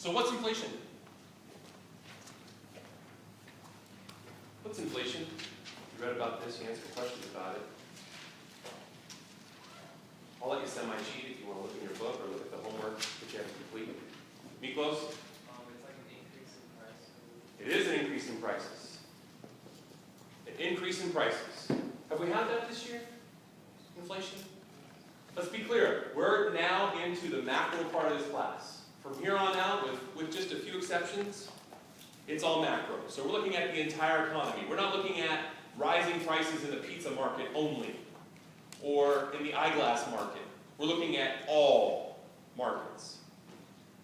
So what's inflation? What's inflation? You read about this, you answered questions about it. I'll let you send my sheet if you want to look in your book or look at the homework that you have to complete. Miklos? It's like an increase in price. It is an increase in prices. An increase in prices. Have we had that this year? Inflation? Let's be clear. We're now into the macro part of this class. From here on out, with just a few exceptions, it's all macro. So we're looking at the entire economy. We're not looking at rising prices in the pizza market only, or in the eyeglass market. We're looking at all markets.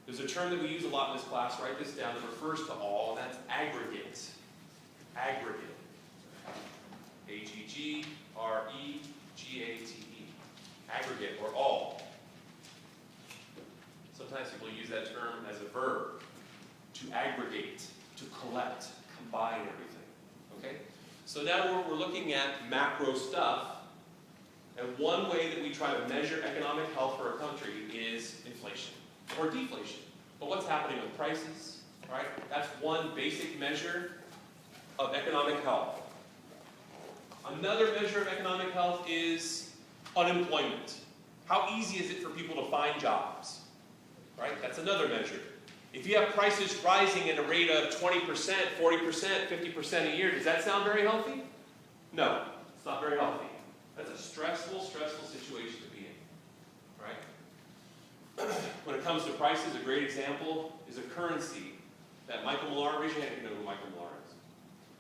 There's a term that we use a lot in this class, write this down, that refers to all, and that's aggregate. Aggregate. A-G-G-R-E-G-A-T-E. Aggregate, or all. Sometimes people use that term as a verb. To aggregate, to collect, combine everything. Okay? So now we're looking at macro stuff. And one way that we try to measure economic health for a country is inflation or deflation. But what's happening with prices, right? That's one basic measure of economic health. Another measure of economic health is unemployment. How easy is it for people to find jobs, right? That's another measure. If you have prices rising at a rate of 20%, 40%, 50% a year, does that sound very healthy? No, it's not very healthy. That's a stressful situation to be in, right? When it comes to prices, a great example is a currency that Michael Millar, raise your hand if you know who Michael Millar is.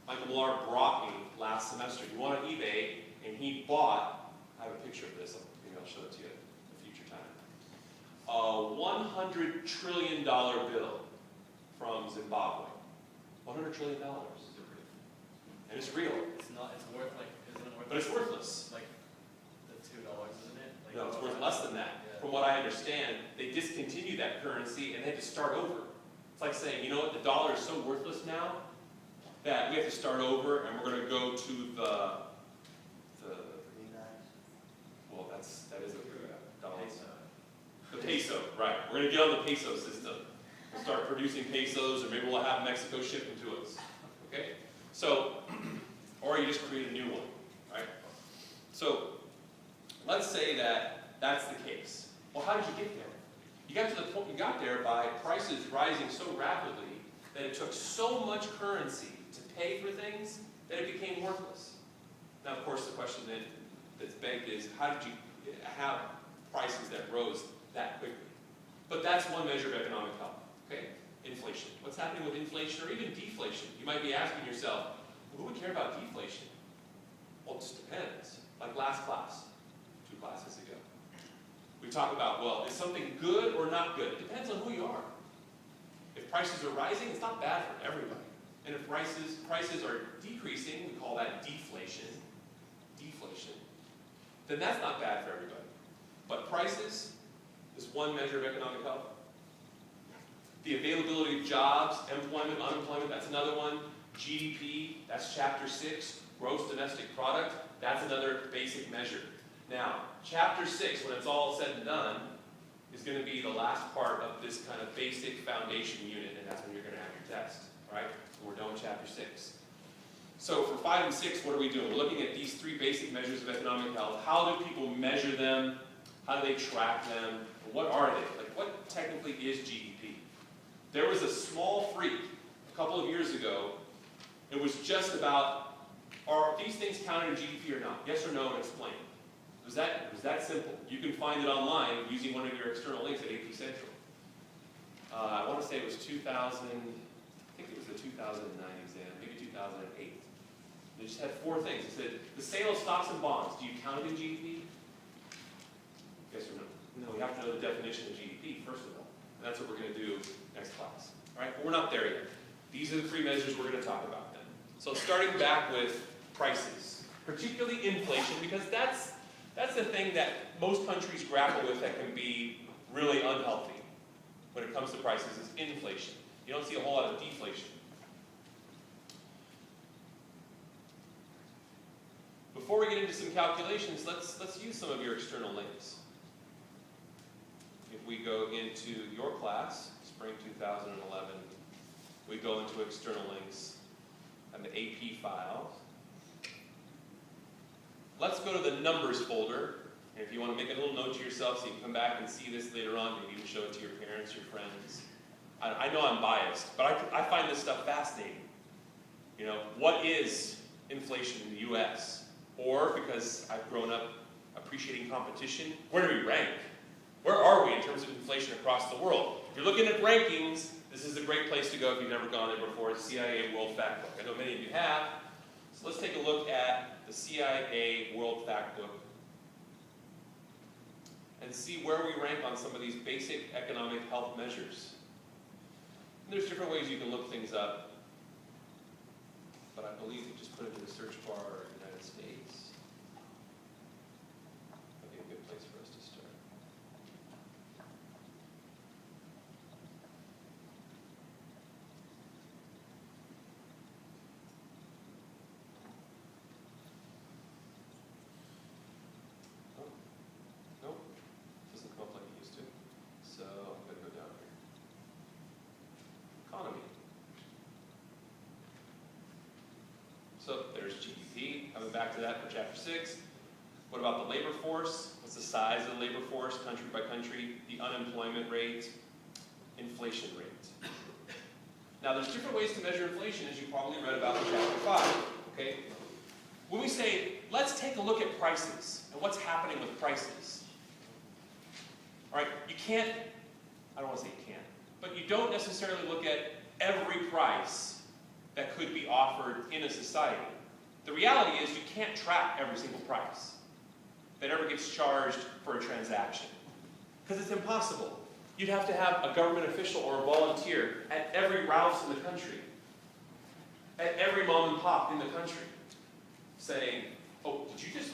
Michael Millar brought me last semester. He went on eBay and he bought, I have a picture of this, maybe I'll show it to you at a future time, a $100 trillion bill from Zimbabwe. $100 trillion. And it's real. It's not. It's worth like. Isn't it worth? But it's worthless. Like the $2, isn't it? Like, No, it's worth less than that. Yeah. From what I understand, they discontinued that currency and they had to start over. It's like saying, you know what, the dollar is so worthless now that we have to start over and we're going to go to well, that is a dollar. The peso, right. We're going to get on the peso system. We'll start producing pesos, or maybe we'll have Mexico ship them to us. Okay? So, or you just create a new one, right? So, let's say that that's the case. Well, how did you get there? You got to the point, you got there by prices rising so rapidly that it took so much currency to pay for things that it became worthless. Now, of course, the question that's begged is, how did you have prices that rose that quickly? But that's one measure of economic health, okay? Inflation. What's happening with inflation or even deflation? You might be asking yourself, well, who would care about deflation? Well, it just depends. Like last class, 2 classes ago. We talk about, well, is something good or not good? It depends on who you are. If prices are rising, it's not bad for everybody. And if prices are decreasing, we call that deflation, then that's not bad for everybody. But prices is one measure of economic health. The availability of jobs, employment, unemployment, that's another one. GDP, that's chapter 6, gross domestic product, that's another basic measure. Now, chapter 6, when it's all said and done, is going to be the last part of this kind of basic foundation unit, and that's when you're going to have your test, right? So we're done with chapter 6. So for 5 and 6, what are we doing? We're looking at these 3 basic measures of economic health. How do people measure them? How do they track them? What are they? Like, what technically is GDP? There was a small freak a couple of years ago. It was just about, are these things counted in GDP or not? Yes or no, and explain. It was that simple. You can find it online using one of your external links at AP Central. I want to say it was 2000, I think it was the 2009 exam, maybe 2008. They just had 4 things. It said, the sale of stocks and bonds, do you count it in GDP? Yes or no? No, we have to know the definition of GDP, first of all. And that's what we're going to do next class. All right? But we're not there yet. These are the 3 measures we're going to talk about then. So starting back with prices, particularly inflation, because that's the thing that most countries grapple with that can be really unhealthy when it comes to prices is inflation. You don't see a whole lot of deflation. Before we get into some calculations, let's use some of your external links. If we go into your class, spring 2011. We go into external links and the AP file. Let's go to the numbers folder. And if you want to make a little note to yourself so you can come back and see this later on, maybe even show it to your parents, your friends. I know I'm biased, but I find this stuff fascinating. You know, what is inflation in the U.S.? Or, because I've grown up appreciating competition, where do we rank? Where are we in terms of inflation across the world? If you're looking at rankings, this is a great place to go if you've never gone there before. It's CIA World Factbook. I know many of you have. So let's take a look at the CIA World Factbook and see where we rank on some of these basic economic health measures. And there's different ways you can look things up, but I believe you just put it in the search bar United States. That'd be a good place for us to start. Oh, nope, doesn't come up like it used to. So I'm going to go down here. Economy. So there's GDP, coming back to that for chapter 6. What about the labor force? What's the size of the labor force, country by country? The unemployment rate, inflation rate. Now there's different ways to measure inflation, as you probably read about in chapter 5, okay? When we say, let's take a look at prices, and what's happening with prices. All right, you can't, I don't want to say you can't, but you don't necessarily look at every price that could be offered in a society. The reality is you can't track every single price that ever gets charged for a transaction, because it's impossible. You'd have to have a government official or a volunteer at every Ralph's in the country, at every mom and pop in the country, saying, oh, did you just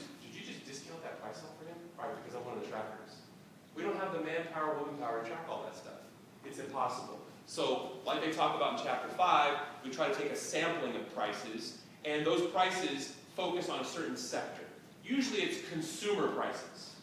discount that price off for him? All right, because I'm one of the trackers. We don't have the manpower, womanpower to track all that stuff. It's impossible. So, like they talk about in chapter 5, we try to take a sampling of prices, and those prices focus on a certain sector. Usually it's consumer prices.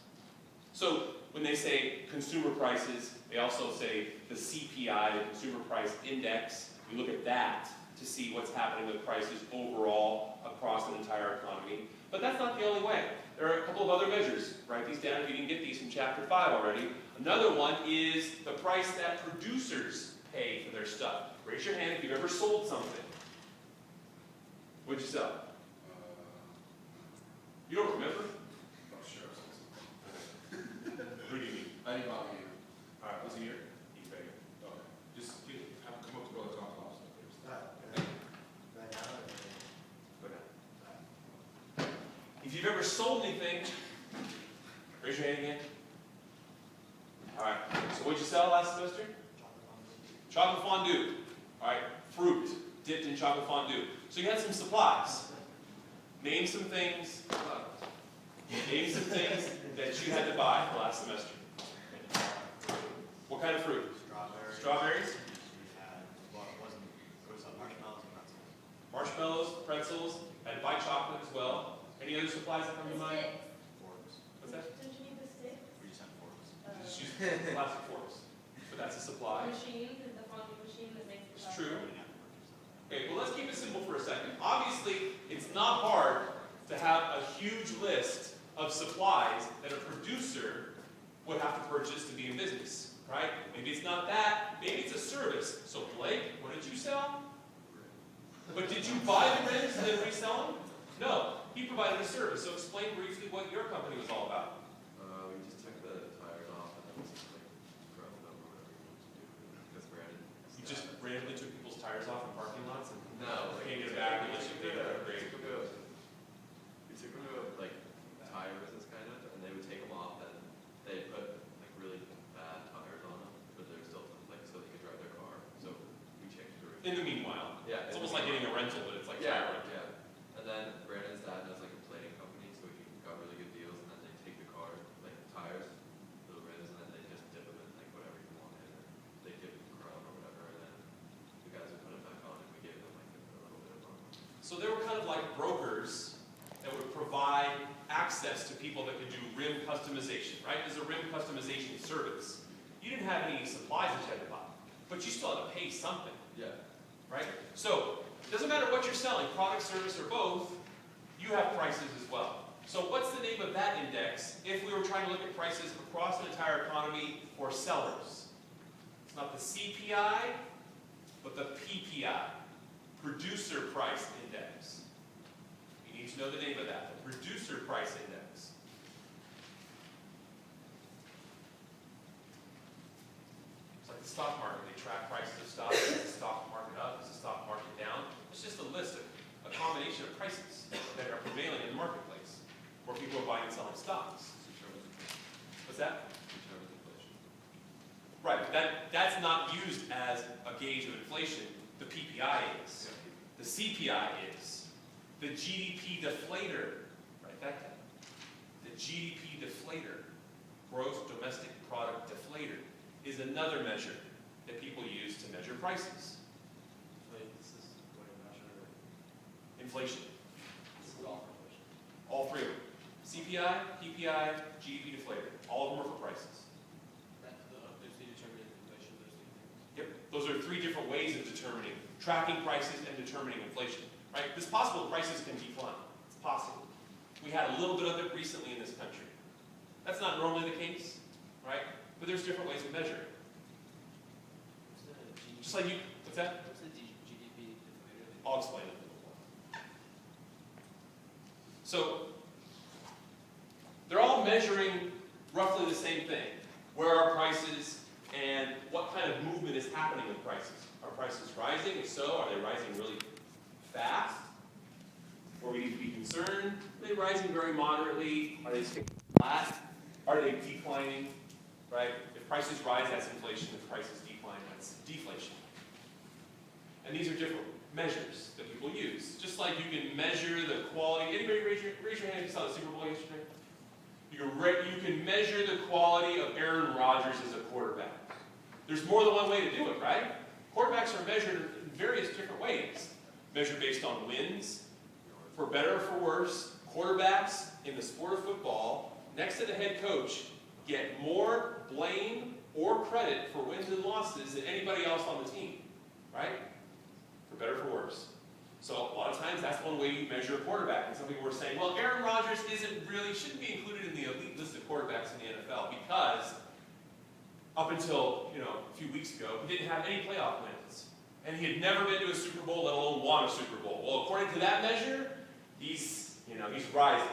So, when they say consumer prices, they also say the CPI, the Consumer Price Index. We look at that to see what's happening with prices overall across an entire economy. But that's not the only way. There are a couple of other measures. Write these down if you didn't get these from chapter 5 already. Another one is the price that producers pay for their stuff. Raise your hand if you've ever sold something. What'd you sell? You don't remember? Oh, sure. What do you mean? I didn't bother you. All right, was it here? eBay. Okay. Just have come up to go to talk about something. Go down. If you've ever sold anything, raise your hand again. All right, so what'd you sell last semester? Chocolate fondue. All right, fruit dipped in chocolate fondue. So you had some supplies. Name some things. Name some things that you had to buy last semester. What kind of fruit? Strawberries. Strawberries? We had, well, it was marshmallows and pretzels. Marshmallows, pretzels, and buy chocolate as well. Any other supplies that come to mind? Forks. What's that? Don't you need the sticks? We just had forks. Just use plastic forks. But that's a supply. Machine, the fondue machine that makes the It's chocolate. true. We didn't have to purchase them. Okay, well let's keep it simple for a second. Obviously, it's not hard to have a huge list of supplies that a producer would have to purchase to be in business, right? Maybe it's not that, maybe it's a service. So Blake, what did you sell? But did you buy the rims and then resell them? No, he provided a service. So explain briefly what your company was all about. We just took the tires off and then just like ground them or whatever you want to do. That's Brandon. You just randomly took people's tires off in parking lots and No, like, handed it back unless you did it. Great. We took them to like tire business kind of, and they would take them off and they put like really bad tires on them, but they're still like so they could drive their car. So we changed the rim. In the meanwhile, Yeah, it's almost like getting a rental, but it's like yeah, tire rental. yeah. And then Brandon's dad has like a plating company, so he got really good deals, and then they take the car, like tires, the rims, and then they just dip them in like whatever you wanted, or they dip it in chrome or whatever, and then the guys would put it back on, and we gave them like a little bit of money. So they were kind of like brokers that would provide access to people that could do rim customization, right? There's a rim customization service. You didn't have any supplies that you had to buy. but you still have to pay something, Yeah. right? So, it doesn't matter what you're selling, product, service, or both, you have prices as well. So what's the name of that index if we were trying to look at prices across an entire economy for sellers? It's not the CPI, but the PPI, Producer Price Index. You need to know the name of that, the Producer Price Index. It's like the stock market, they track prices of stocks. Is the stock market up? Is the stock market down? It's just a list of a combination of prices that are prevailing in the marketplace, where people are buying and selling stocks. What's that? Determines inflation. Right, but that's not used as a gauge of inflation. The PPI is. The CPI is. The GDP deflator, write that down. The GDP deflator, gross domestic product deflator, is another measure that people use to measure prices. Wait, this is what I'm not sure. Inflation, This is all inflation. all three of them. CPI, PPI, GDP deflator, all of them are for prices. There's the determinant inflation, those two things. Yep, those are three different ways of determining, tracking prices and determining inflation, right? It's possible prices can decline, it's possible. We had a little bit of it recently in this country. That's not normally the case, right? But there's different ways of measuring. What's the GDP? Just like you, what's that? What's the GDP deflator? I'll explain it. So, they're all measuring roughly the same thing. Where are prices and what kind of movement is happening with prices? Are prices rising? If so, are they rising really fast? Or we need to be concerned? Are they rising very moderately? Are they staying flat? Are they declining? Right? If prices rise, that's inflation. If prices decline, that's deflation. And these are different measures that people use. Just like you can measure the quality. Anybody raise your hand if you saw the Super Bowl yesterday? You can measure the quality of Aaron Rodgers as a quarterback. There's more than one way to do it, right? Quarterbacks are measured in various different ways. Measured based on wins, for better or for worse. Quarterbacks in the sport of football, next to the head coach, get more blame or credit for wins and losses than anybody else on the team, right? For better or for worse. So a lot of times that's one way you measure a quarterback. And some people were saying, well, Aaron Rodgers shouldn't be included in the elite list of quarterbacks in the NFL because up until a few weeks ago, he didn't have any playoff wins. And he had never been to a Super Bowl, let alone won a Super Bowl. Well, according to that measure, he's rising.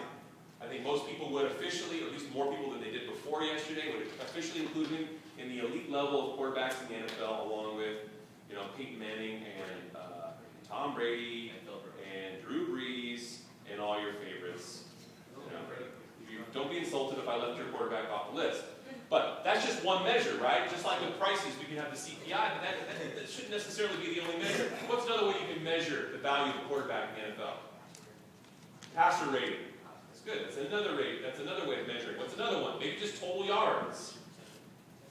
I think most people would officially, or at least more people than they did before yesterday, would officially include him in the elite level of quarterbacks in the NFL, along with Peyton Manning and Tom Brady and Drew Brees and all your favorites. Don't be insulted if I left your quarterback off the list. But that's just one measure, right? Just like with prices, we can have the CPI, but that shouldn't necessarily be the only measure. What's another way you can measure the value of the quarterback in the NFL? Passer rating. That's good. That's another rate. That's another way of measuring. What's another one? Maybe just total yards.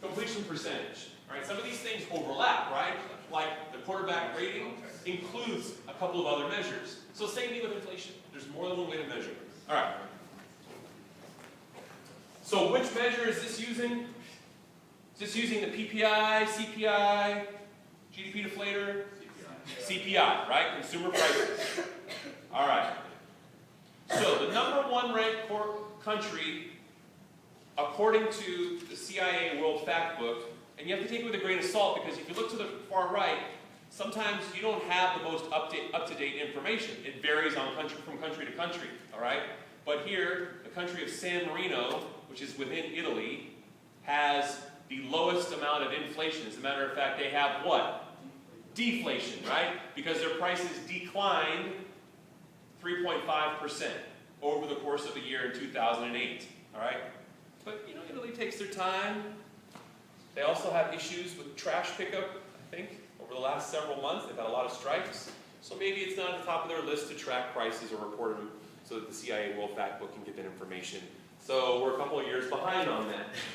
Completion percentage. Right? Some of these things overlap, right? Like the quarterback rating includes a couple of other measures. So same thing with inflation. There's more than one way to measure it. All right. So which measure is this using? Is this using the PPI, CPI, GDP deflator? CPI, right? Consumer prices. All right. So the number one ranked country, according to the CIA World Factbook, and you have to take it with a grain of salt because if you look to the far right, sometimes you don't have the most up-to-date information. It varies from country to country, all right? But here, the country of San Marino, which is within Italy, has the lowest amount of inflation. As a matter of fact, they have what? Deflation, right? Because their prices declined 3.5% over the course of a year in 2008, all right? But, Italy takes their time. They also have issues with trash pickup, I think, over the last several months. They've had a lot of strikes. So maybe it's not at the top of their list to track prices or report them so that the CIA World Factbook can get that information. So we're a couple of years behind on that.